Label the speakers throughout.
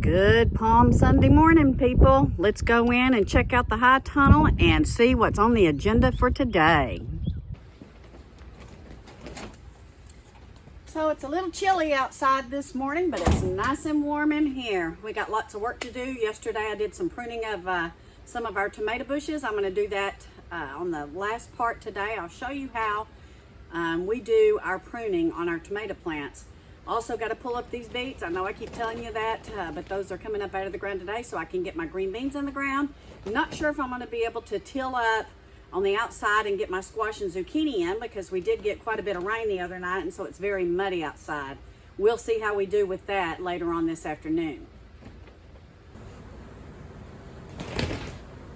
Speaker 1: Good Palm Sunday morning, people. Let's go in and check out the high tunnel and see what's on the agenda for today. So it's a little chilly outside this morning, but it's nice and warm in here. We got lots of work to do. Yesterday I did some pruning of some of our tomato bushes. I'm going to do that on the last part today. I'll show you how we do our pruning on our tomato plants. Also got to pull up these beets. I know I keep telling you that, but those are coming up out of the ground today so I can get my green beans in the ground. I'm not sure if I'm going to be able to till up on the outside and get my squash and zucchini in because we did get quite a bit of rain the other night and so it's very muddy outside. We'll see how we do with that later on this afternoon.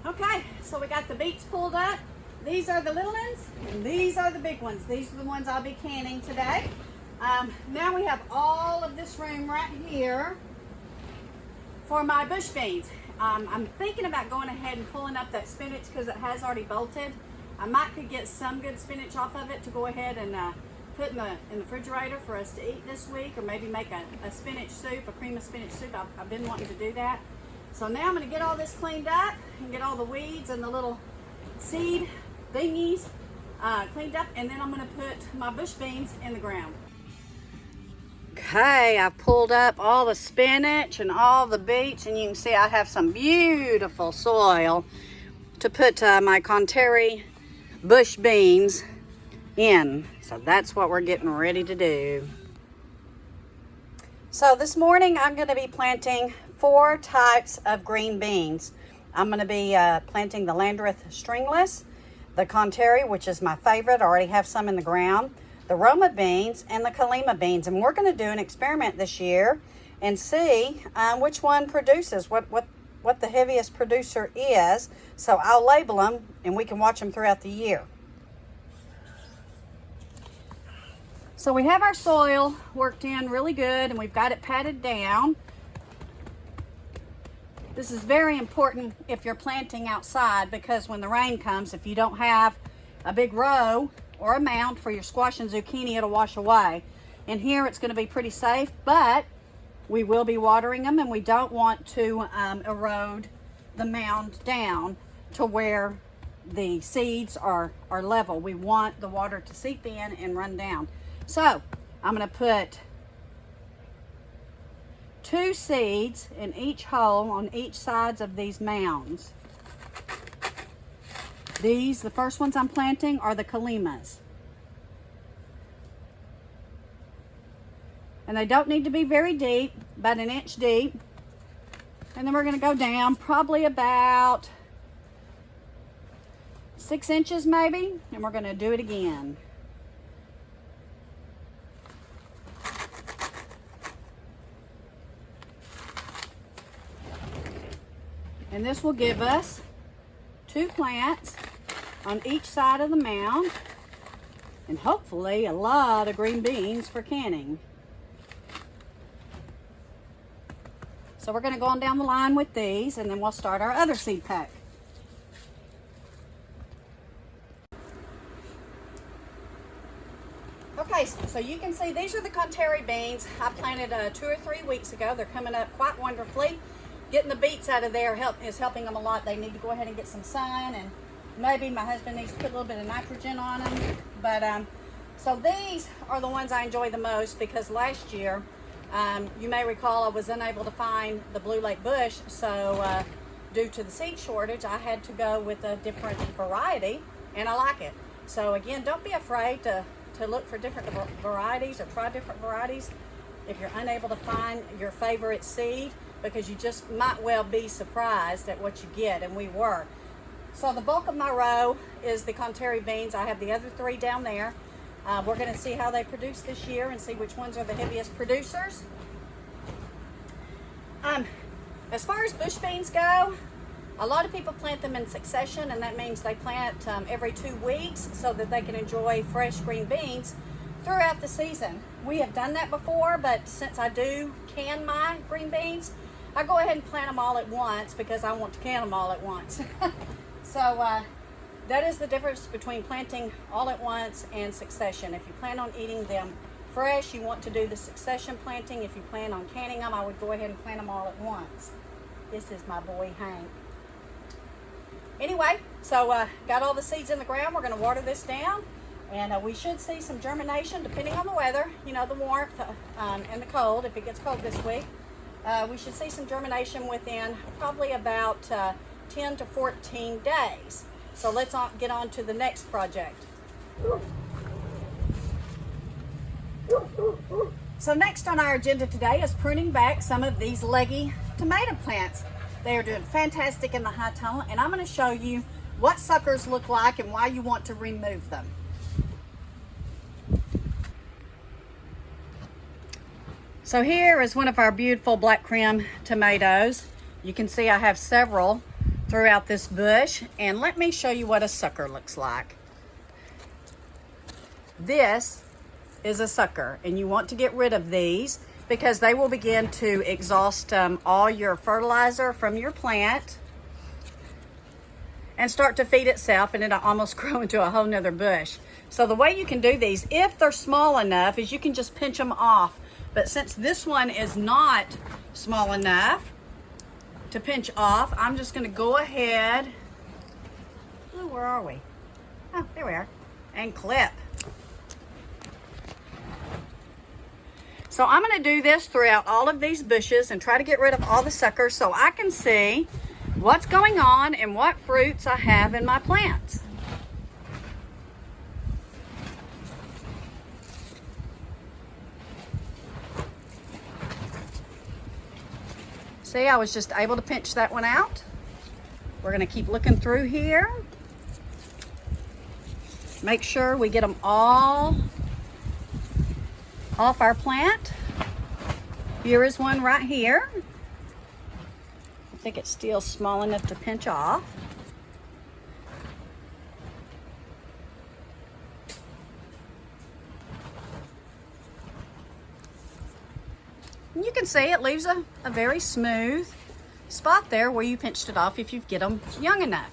Speaker 1: Okay, so we got the beets pulled up. These are the little ones and these are the big ones. These are the ones I'll be canning today. Now we have all of this room right here for my bush beans. I'm thinking about going ahead and pulling up that spinach because it has already bolted. I might could get some good spinach off of it to go ahead and put in the refrigerator for us to eat this week, or maybe make a spinach soup, a cream of spinach soup. I've been wanting to do that. So now I'm going to get all this cleaned up and get all the weeds and the little seed thingies cleaned up, and then I'm going to put my bush beans in the ground. Okay, I've pulled up all the spinach and all the beets, and you can see I have some beautiful soil to put my Conteri bush beans in. So that's what we're getting ready to do. So this morning I'm going to be planting 4 types of green beans. I'm going to be planting the Landreth stringless, the Conteri, which is my favorite. I already have some in the ground, the Roma beans, and the Kalima beans. And we're going to do an experiment this year and see which one produces, what the heaviest producer is. So I'll label them and we can watch them throughout the year. So we have our soil worked in really good and we've got it patted down. This is very important if you're planting outside, because when the rain comes, if you don't have a big row or a mound for your squash and zucchini, it'll wash away. In here it's going to be pretty safe, but we will be watering them and we don't want to erode the mound down to where the seeds are level. We want the water to seep in and run down. So I'm going to put 2 seeds in each hole on each sides of these mounds. The first ones I'm planting are the Kalimas. And they don't need to be very deep, about 1 inch deep. And then we're going to go down probably about 6 inches maybe, and we're going to do it again. And this will give us 2 plants on each side of the mound, and hopefully a lot of green beans for canning. So we're going to go on down the line with these, and then we'll start our other seed pack. Okay, so you can see these are the Conteri beans. I planted 2 or 3 weeks ago. They're coming up quite wonderfully. Getting the beets out of there is helping them a lot. They need to go ahead and get some sun, and maybe my husband needs to put a little bit of nitrogen on them. But so these are the ones I enjoy the most, because last year, you may recall, I was unable to find the Blue Lake bush. So due to the seed shortage, I had to go with a different variety, and I like it. So again, don't be afraid to look for different varieties or try different varieties if you're unable to find your favorite seed, because you just might well be surprised at what you get, and we were. So the bulk of my row is the Conteri beans. I have the other 3 down there. We're going to see how they produce this year and see which ones are the heaviest producers. As far as bush beans go, a lot of people plant them in succession, and that means they plant every 2 weeks so that they can enjoy fresh green beans throughout the season. We have done that before, but since I do can my green beans, I go ahead and plant them all at once because I want to can them all at once. So that is the difference between planting all at once and succession. If you plan on eating them fresh, you want to do the succession planting. If you plan on canning them, I would go ahead and plant them all at once. This is my boy Hank. Anyway, so got all the seeds in the ground. We're going to water this down, and we should see some germination depending on the weather, you know, the warmth and the cold. If it gets cold this week, we should see some germination within probably about 10 to 14 days. So let's get on to the next project. So next on our agenda today is pruning back some of these leggy tomato plants. They are doing fantastic in the high tunnel, and I'm going to show you what suckers look like and why you want to remove them. So here is one of our beautiful black creme tomatoes. You can see I have several throughout this bush, and let me show you what a sucker looks like. This is a sucker, and you want to get rid of these because they will begin to exhaust all your fertilizer from your plant and start to feed itself, and it'll almost grow into a whole nother bush. So the way you can do these, if they're small enough, is you can just pinch them off. But since this one is not small enough to pinch off, I'm just going to go ahead. Oh, where are we? Oh, there we are. And clip. So I'm going to do this throughout all of these bushes and try to get rid of all the suckers so I can see what's going on and what fruits I have in my plants. See, I was just able to pinch that one out. We're going to keep looking through here. Make sure we get them all off our plant. Here is one right here. I think it's still small enough to pinch off. And you can see it leaves a very smooth spot there where you pinched it off if you get them young enough.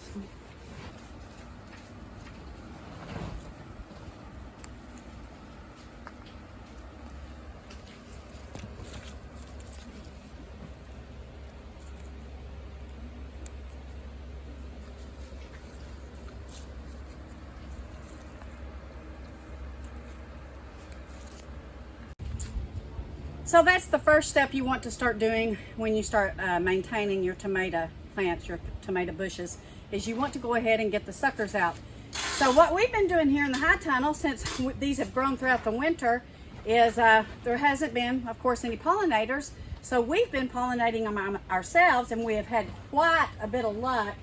Speaker 1: So that's the first step you want to start doing when you start maintaining your tomato plants, your tomato bushes, is you want to go ahead and get the suckers out. So what we've been doing here in the high tunnel, since these have grown throughout the winter, is there hasn't been, of course, any pollinators. So we've been pollinating them ourselves, and we have had quite a bit of luck.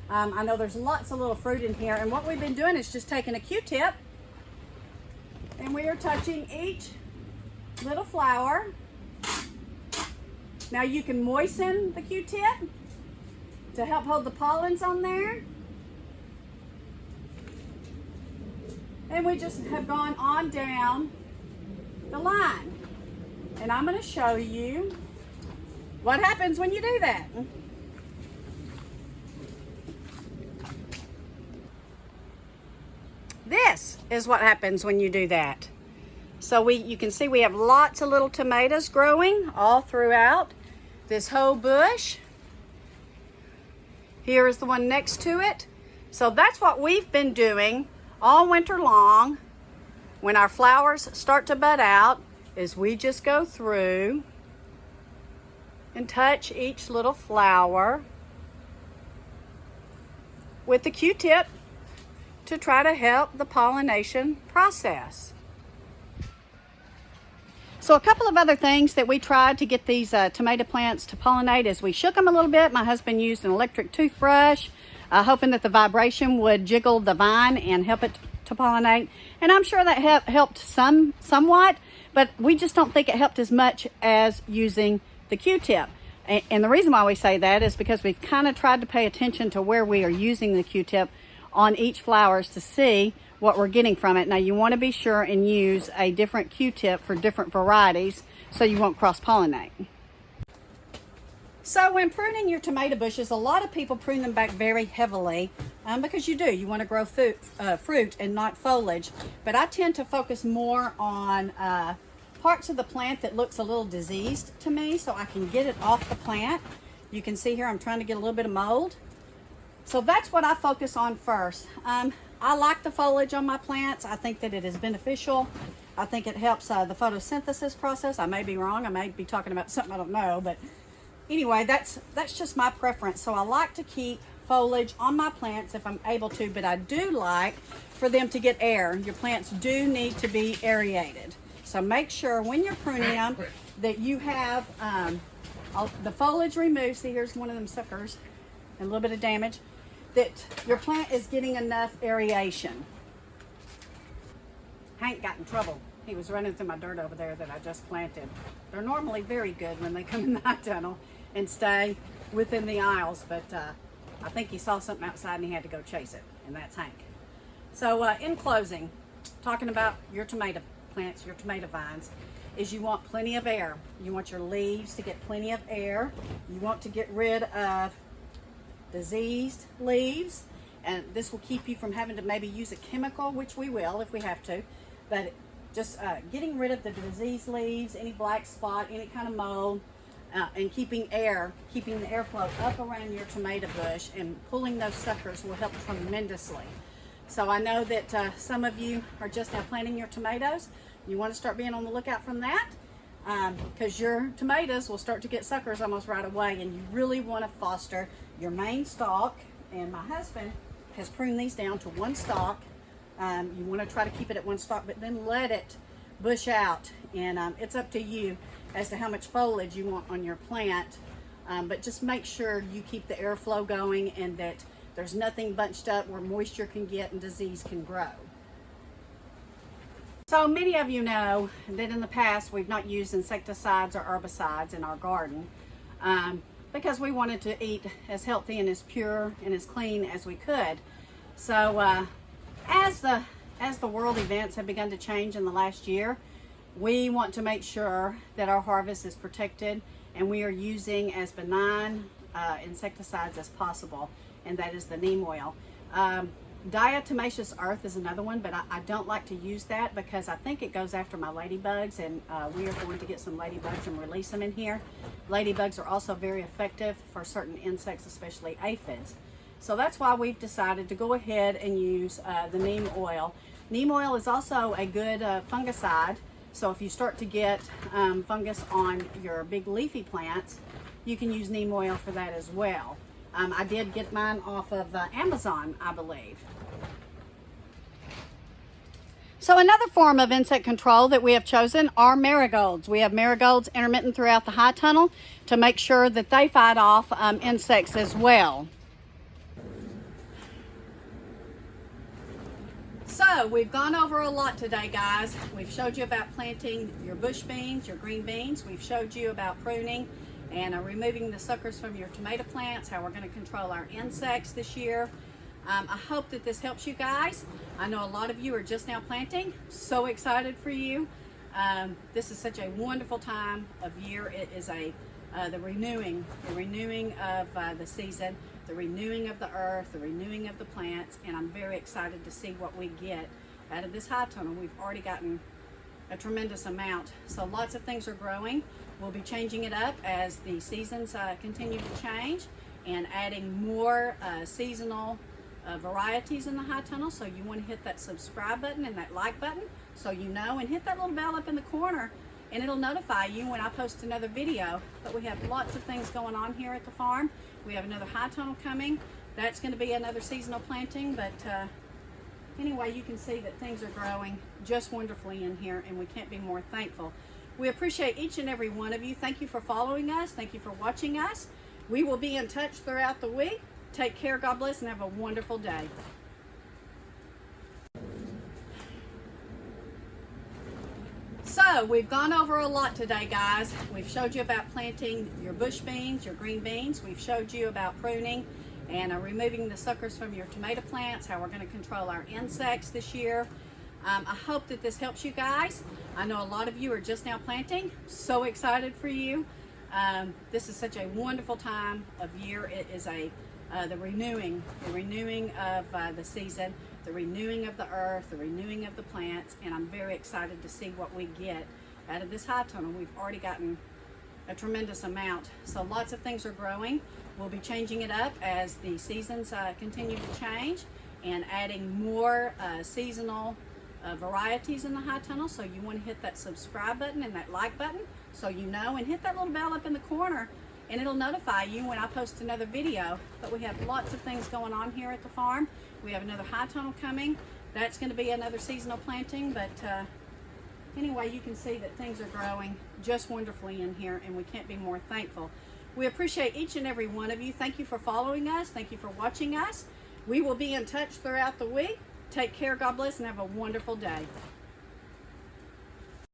Speaker 1: I know there's lots of little fruit in here, and what we've been doing is just taking a Q-tip, and we are touching each little flower. Now you can moisten the Q-tip to help hold the pollens on there. And we just have gone on down the line. And I'm going to show you what happens when you do that. This is what happens when you do that. So you can see we have lots of little tomatoes growing all throughout this whole bush. Here is the one next to it. So that's what we've been doing all winter long. When our flowers start to bud out, is we just go through and touch each little flower with the Q-tip to try to help the pollination process. So a couple of other things that we tried to get these tomato plants to pollinate is we shook them a little bit. My husband used an electric toothbrush, hoping that the vibration would jiggle the vine and help it to pollinate. And I'm sure that helped somewhat, but we just don't think it helped as much as using the Q-tip. And the reason why we say that is because we've kind of tried to pay attention to where we are using the Q-tip on each flowers to see what we're getting from it. Now you want to be sure and use a different Q-tip for different varieties so you won't cross-pollinate. So when pruning your tomato bushes, a lot of people prune them back very heavily because you want to grow fruit and not foliage. But I tend to focus more on parts of the plant that looks a little diseased to me, so I can get it off the plant. You can see here I'm trying to get a little bit of mold. So that's what I focus on first. I like the foliage on my plants. I think that it is beneficial. I think it helps the photosynthesis process. I may be wrong. I may be talking about something I don't know, but anyway, that's just my preference. So I like to keep foliage on my plants if I'm able to, but I do like for them to get air. Your plants do need to be aerated. So make sure when you're pruning them that you have the foliage removed. See, here's one of them suckers and a little bit of damage. That your plant is getting enough aeration. Hank got in trouble. He was running through my dirt over there that I just planted. They're normally very good when they come in the high tunnel and stay within the aisles, but I think he saw something outside and he had to go chase it, and that's Hank. So in closing, talking about your tomato plants, your tomato vines, is you want plenty of air. You want your leaves to get plenty of air. You want to get rid of diseased leaves, and this will keep you from having to maybe use a chemical, which we will if we have to, but just getting rid of the diseased leaves, any black spot, any kind of mold, and keeping the airflow up around your tomato bush and pulling those suckers will help tremendously. So I know that some of you are just now planting your tomatoes. You want to start being on the lookout from that, because your tomatoes will start to get suckers almost right away, and you really want to foster your main stalk. And my husband has pruned these down to one stalk. You want to try to keep it at one stalk, but then let it bush out, and it's up to you as to how much foliage you want on your plant, but just make sure you keep the airflow going and that there's nothing bunched up where moisture can get and disease can grow. So many of you know that in the past we've not used insecticides or herbicides in our garden because we wanted to eat as healthy and as pure and as clean as we could. So as the world events have begun to change in the last year, we want to make sure that our harvest is protected and we are using as benign insecticides as possible, and that is the neem oil. Diatomaceous earth is another one, but I don't like to use that because I think it goes after my ladybugs, and we are going to get some ladybugs and release them in here. Ladybugs are also very effective for certain insects, especially aphids. So that's why we've decided to go ahead and use the neem oil. Neem oil is also a good fungicide. So if you start to get fungus on your big leafy plants, you can use neem oil for that as well. I did get mine off of Amazon, I believe. So another form of insect control that we have chosen are marigolds. We have marigolds intermittent throughout the high tunnel to make sure that they fight off insects as well. So we've gone over a lot today, guys. We've showed you about planting your bush beans, your green beans. We've showed you about pruning and removing the suckers from your tomato plants, how we're going to control our insects this year. I hope that this helps you guys. I know a lot of you are just now planting. So excited for you. This is such a wonderful time of year. It is the renewing of the season, the renewing of the earth, the renewing of the plants, and I'm very excited to see what we get out of this high tunnel. We've already gotten a tremendous amount, so lots of things are growing. We'll be changing it up as the seasons continue to change and adding more seasonal varieties in the high tunnel. So you want to hit that subscribe button and that like button so you know, and hit that little bell up in the corner and it'll notify you when I post another video. But we have lots of things going on here at the farm. We have another high tunnel coming. That's going to be another seasonal planting, but anyway, you can see that things are growing just wonderfully in here, and we can't be more thankful. We appreciate each and every one of you. Thank you for following us. Thank you for watching us. We will be in touch throughout the week. Take care, God bless, and have a wonderful day. So we've gone over a lot today, guys. We've showed you about planting your bush beans, your green beans. We've showed you about pruning and removing the suckers from your tomato plants, how we're going to control our insects this year. I hope that this helps you guys. I know a lot of you are just now planting. So excited for you. This is such a wonderful time of year. It is the renewing of the season, the renewing of the earth, the renewing of the plants, and I'm very excited to see what we get out of this high tunnel. We've already gotten a tremendous amount. So lots of things are growing. We'll be changing it up as the seasons continue to change and adding more seasonal varieties in the high tunnel. So you want to hit that subscribe button and that like button so you know, and hit that little bell up in the corner and it'll notify you when I post another video. But we have lots of things going on here at the farm. We have another high tunnel coming. That's going to be another seasonal planting, but anyway, you can see that things are growing just wonderfully in here, and we can't be more thankful. We appreciate each and every one of you. Thank you for following us. Thank you for watching us. We will be in touch throughout the week. Take care, God bless, and have a wonderful day.